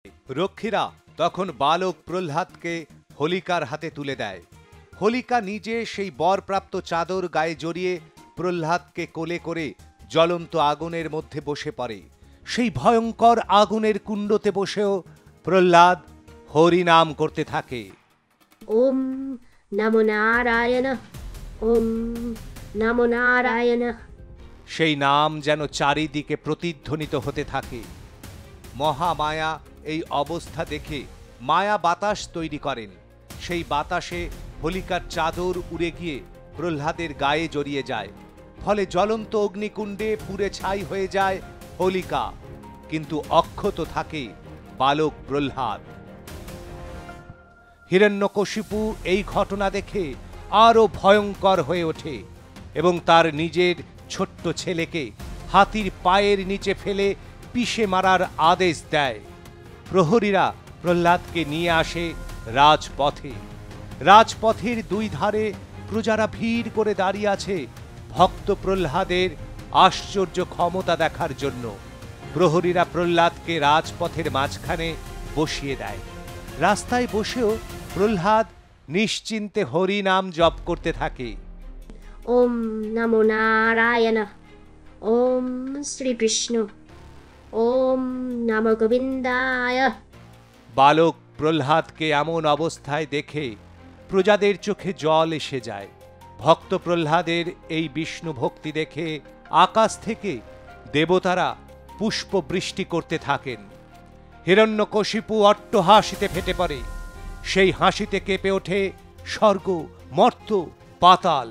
রক্ষীরা তখন বালক প্রহ্লাদকে হোলিকার হাতে তুলে দেয়। হোলিকা নিজে সেই বরপ্রাপ্ত চাদর গায়ে জড়িয়ে প্রহ্লাদকে কোলে করে জ্বলন্ত আগুনের মধ্যে বসে পড়ে। সেই ভয়ঙ্কর আগুনের কুণ্ডতে বসেও প্রহ্লাদ হরিনাম করতে থাকে। ওম নমো নারায়ণ, ওম নমো নারায়ণ। সেই নাম যেন চারিদিকে প্রতিধ্বনিত হতে থাকে। মহামায়া এই অবস্থা দেখে মায়া বাতাস তৈরি করেন। সেই বাতাসে হোলিকার চাদর উড়ে গিয়ে প্রহ্লাদের গায়ে জড়িয়ে যায়। ফলে জ্বলন্ত অগ্নিকুণ্ডে পুড়ে ছাই হয়ে যায় হোলিকা, কিন্তু অক্ষত থাকে বালক প্রহ্লাদ। হিরণ্যকশিপু এই ঘটনা দেখে আরো ভয়ঙ্কর হয়ে ওঠে এবং তার নিজের ছোট্ট ছেলেকে হাতির পায়ের নিচে ফেলে পিষে মারার আদেশ দেয়। প্রহরীরা প্রহ্লাদকে নিয়ে আসে রাজপথে। রাজপথের দুই ধারে প্রজারা ভিড় করে দাঁড়িয়ে আছে ভক্ত প্রহ্লাদের আশ্চর্য ক্ষমতা দেখার জন্য। প্রহরীরা প্রহ্লাদকে রাজপথের মাঝখানে বসিয়ে দেয়। রাস্তায় বসেও প্রহ্লাদ নিশ্চিন্তে হরি নাম জপ করতে থাকে। ওম নমো নারায়ণ, ওম শ্রীকৃষ্ণ, ওম নমো গোবিন্দায়। বালক প্রহ্লাদকে এমন অবস্থায় দেখে প্রজাদের চোখে জল এসে যায়। ভক্ত প্রহ্লাদের এই বিষ্ণু ভক্তি দেখে আকাশ থেকে দেবতারা পুষ্প বৃষ্টি করতে থাকেন। হিরণ্যকশিপু অট্টহাসিতে ফেটে পড়ে। সেই হাসিতে কেঁপে ওঠে স্বর্গ, মর্ত্য, পাতাল।